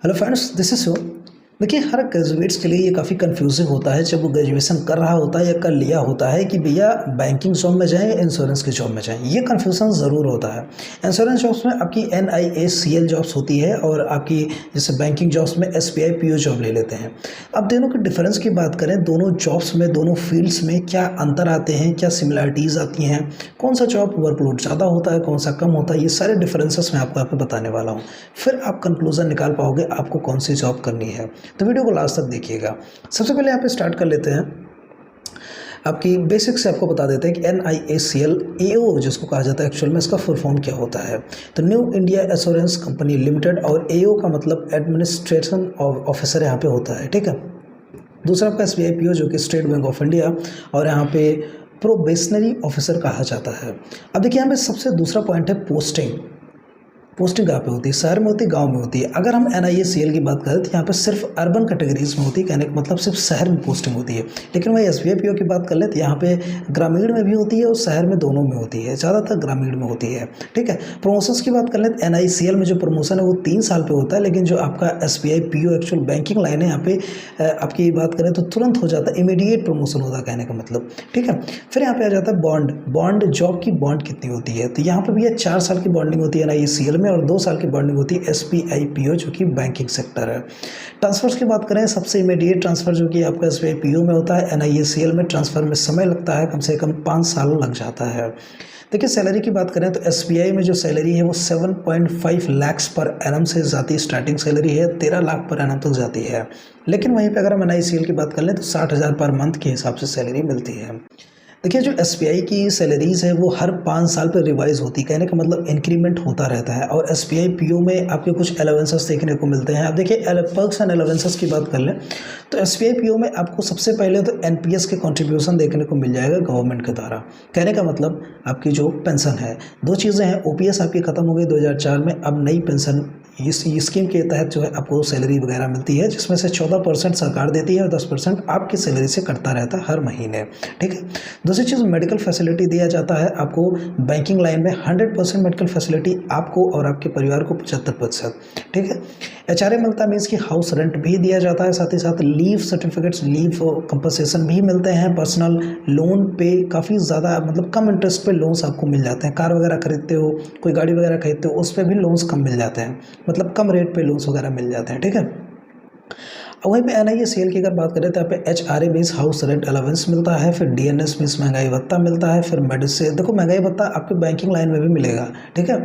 Hello friends, this is show. देखिए, हर graduates के लिए ये काफ़ी कंफ्यूजिंग होता है जब वो ग्रेजुएशन कर रहा होता है या कर लिया होता है कि भैया बैंकिंग जॉब में जाएं या इंश्योरेंस की जॉब में जाएं। ये कन्फ्यूजन ज़रूर होता है। इंश्योरेंस जॉब्स में आपकी NIACL जॉब्स होती है और आपकी जैसे बैंकिंग जॉब्स में SBI PO जॉब ले लेते हैं। अब दोनों के डिफरेंस की बात करें, दोनों जॉब्स में, दोनों फील्ड्स में क्या अंतर आते हैं, क्या सिमिलरिटीज़ आती हैं, कौन सा जॉब वर्कलोड ज़्यादा होता है, कौन सा कम होता है, ये सारे डिफरेंसेस मैं आपको यहाँ पे बताने वाला हूँ। फिर आप कंक्लूजन निकाल पाओगे आपको कौन सी जॉब करनी है। तो वीडियो को लास्ट तक देखिएगा। सबसे पहले यहाँ पे स्टार्ट कर लेते हैं। आपकी बेसिक से आपको बता देते हैं कि NIACL AO जिसको कहा जाता है, एक्चुअल में इसका फुल फॉर्म क्या होता है। तो new India assurance company limited, और AO का मतलब एडमिनिस्ट्रेशन ऑफिसर यहाँ पे होता है, ठीक है। दूसरा आपका SBI PO जो कि स्टेट बैंक ऑफ इंडिया, और यहाँ पे प्रोबेशनरी ऑफिसर कहा जाता है। अब देखिए, यहाँ पे सबसे दूसरा पॉइंट है पोस्टिंग। पोस्टिंग कहाँ पे होती है? शहर में होती है, गांव में होती है? अगर हम NIACL की बात करें तो यहाँ पे सिर्फ अर्बन कैटेगरीज में होती है, कहने का मतलब सिर्फ शहर में पोस्टिंग होती है। लेकिन वही SBI PO की बात कर ले तो यहाँ पे ग्रामीण में भी होती है और शहर में, दोनों में होती है, ज़्यादातर ग्रामीण में होती है, ठीक है। प्रमोशंस की बात कर ले तो NIACL में जो प्रमोशन है वो 3 साल पे होता है, लेकिन जो आपका SBI PO actual banking line है, यहाँ पे आपकी बात करें तो तुरंत हो जाता है, इमीडिएट प्रमोशन होता है, कहने का मतलब, ठीक है। फिर यहाँ पे आ जाता है बॉन्ड जॉब की बॉन्ड कितनी होती है। तो यहाँ पे भी 4 साल की बॉन्डिंग होती है NIACL में, और 2 साल की बॉन्डिंग होती है SBI PO जो कि बैंकिंग सेक्टर है। ट्रांसफर्स की बात करें, सबसे इमीडिएट ट्रांसफर जो कि आपका SBI PO में होता है, NIACL में ट्रांसफर में समय लगता है, कम से कम 5 साल लग जाता है। देखिए, सैलरी की बात करें तो SBI में जो सैलरी है वो 7.5 लाख पर एनम से जाती है। स्टार्टिंग सैलरी है 13 लाख पर एनम तक जाती है। लेकिन वहीं पे अगर हम NIACL की बात कर लें तो 60,000 पर मंथ के हिसाब से सैलरी मिलती है। देखिए, जो SBI की सैलरीज़ है वो हर 5 साल पर रिवाइज होती है, कहने का मतलब इंक्रीमेंट होता रहता है। और SBI PO में आपके कुछ अलाउंसेस देखने को मिलते हैं। अब देखिए, पर्क्स एंड अलाउंसेस की बात कर लें तो SBI PO में आपको सबसे पहले तो NPS के कंट्रीब्यूशन देखने को मिल जाएगा गवर्नमेंट के द्वारा। कहने का मतलब आपकी जो पेंशन है, 2 चीज़ें हैं। OPS आपकी ख़त्म हो गई 2004 में, अब नई पेंशन इस स्कीम के तहत जो है आपको सैलरी वगैरह मिलती है, जिसमें से 14% सरकार देती है और 10% आपकी सैलरी से कटता रहता है हर महीने, ठीक है। दूसरी चीज़, मेडिकल फैसिलिटी दिया जाता है आपको बैंकिंग लाइन में। 100% मेडिकल फैसिलिटी आपको और आपके परिवार को 75%, ठीक है। HRA मिलता है, मीन्स कि हाउस रेंट भी दिया जाता है। साथ ही साथ लीव सर्टिफिकेट्स, लीव कंपनसेशन भी मिलते हैं। पर्सनल लोन पे काफ़ी ज़्यादा, मतलब कम इंटरेस्ट पे लोन्स आपको मिल जाते हैं। कार वगैरह खरीदते हो, कोई गाड़ी वगैरह खरीदते हो, उस पर भी लोन्स कम मिल जाते हैं, मतलब कम रेट पे लोन्स वगैरह मिल जाते हैं, ठीक है। वहीं पे NIACL की अगर बात करें तो यहाँ पे HRA means house rent allowance मिलता है, फिर DNS मीन्स महंगाई भत्ता मिलता है, फिर मेडिसिन, देखो महंगाई भत्ता आपके बैंकिंग लाइन में भी मिलेगा, ठीक है।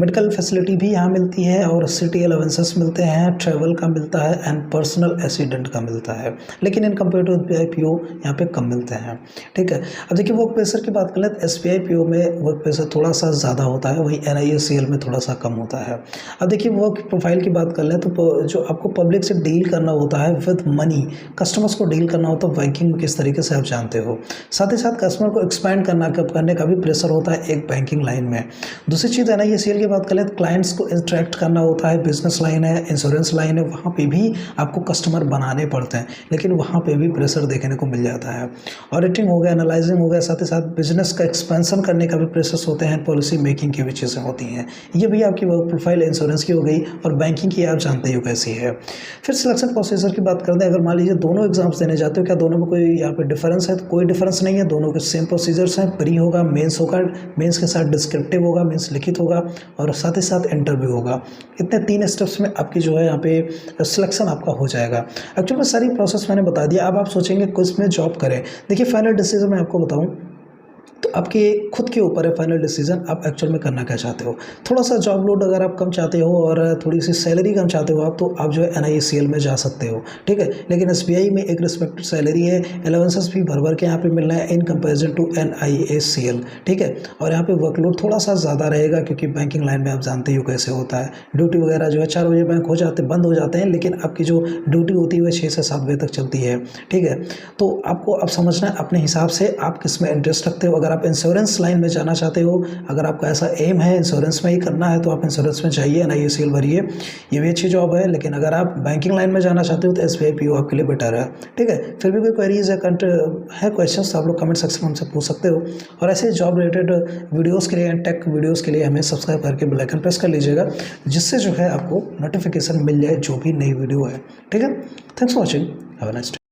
मेडिकल फैसिलिटी भी यहाँ मिलती है, और सिटी अलाउंसेस मिलते हैं, ट्रैवल का मिलता है, एंड पर्सनल एक्सीडेंट का मिलता है। लेकिन in compare to SBI PO यहाँ पे कम मिलते हैं, ठीक है। अब देखिए, वर्क प्रेशर की बात करें तो SBI PO में वर्क प्रेशर थोड़ा सा ज़्यादा होता है, वही NIACL में थोड़ा सा कम होता है। अब देखिए, वर्क प्रोफाइल की बात कर लें तो जो आपको पब्लिक से डील करना होता है विद मनी, कस्टमर्स को डील करना होता है बैंकिंग में, किस तरीके से आप जानते हो। साथ ही साथ कस्टमर को एक्सपैंड करने का भी प्रेशर होता है एक बैंकिंग लाइन में। दूसरी चीज़ NIACL की बात करें तो क्लाइंट्स को इंटरेक्ट करना होता है। बिजनेस लाइन है, इंश्योरेंस लाइन है, वहाँ पे भी आपको कस्टमर बनाने पड़ते हैं, लेकिन वहाँ पे भी प्रेशर देखने को मिल जाता है। ऑडिटिंग हो गया, एनालाइजिंग हो गया, साथ ही साथ बिजनेस का एक्सपेंशन करने का भी प्रेशर्स होते हैं, पॉलिसी मेकिंग की भी चीज़ें होती हैं। ये भी आपकी वर्क प्रोफाइल इंश्योरेंस की हो गई, और बैंकिंग की आप जानते हो कैसी है। फिर सिलेक्शन प्रोसीजर की बात करते हैं, अगर मान लीजिए दोनों एग्जाम्स देने जाते हो, क्या दोनों में कोई यहाँ पे डिफरेंस है? तो कोई डिफरेंस नहीं है, दोनों के सेम प्रोसीजर्स हैं। प्री होगा, मेंस होगा, मेंस के साथ डिस्क्रिप्टिव होगा, मेंस लिखित होगा, और साथ ही साथ इंटरव्यू होगा। इतने 3 स्टेप्स में आपकी जो है यहाँ पे सिलेक्शन आपका हो जाएगा। एक्चुअली में सारी प्रोसेस मैंने बता दिया। अब आप सोचेंगे किस में जॉब करें। देखिए, फाइनल डिसीजन मैं आपको बताऊँ तो आपके खुद के ऊपर है फाइनल डिसीजन, आप एक्चुअल में करना क्या चाहते हो। थोड़ा सा जॉब लोड अगर आप कम चाहते हो और थोड़ी सी सैलरी कम चाहते हो आप, तो आप जो है NIACL में जा सकते हो, ठीक है। लेकिन SBI में एक रिस्पेक्टेड सैलरी है, अलाउंसेस भी भर भर के यहाँ पे मिल रहे हैं इन कंपेरिजन टू NIACL, ठीक है। और यहाँ पे वर्कलोड थोड़ा सा ज़्यादा रहेगा, क्योंकि बैंकिंग लाइन में आप जानते हो कैसे होता है। ड्यूटी वगैरह जो है 4 बजे बैंक बंद हो जाते हैं, लेकिन आपकी जो ड्यूटी होती है वह 6 से 7 बजे तक चलती है, ठीक है। तो आपको अब समझना है अपने हिसाब से आप किस में इंटरेस्ट रखते हो। अगर आप इंश्योरेंस लाइन में जाना चाहते हो, अगर आपका ऐसा एम है इंश्योरेंस में ही करना है, तो आप इंश्योरेंस में जाइए, NISL भरिए, ये भी अच्छी जॉब है। लेकिन अगर आप बैंकिंग लाइन में जाना चाहते हो तो SBI PO आपके लिए बेटर है। ठीक है, फिर भी कोई क्वेरीज है क्वेश्चंस तो आप लोग कमेंट सेक्शन में हमसे पूछ सकते हो। और ऐसे जॉब रिलेटेड वीडियोज़ के लिए एंड टेक वीडियोज़ के लिए हमें सब्सक्राइब करके बेल आइकन प्रेस कर लीजिएगा, जिससे जो है आपको नोटिफिकेशन मिल जाए जो भी नई वीडियो है। ठीक है, thanks for watching, have a nice day.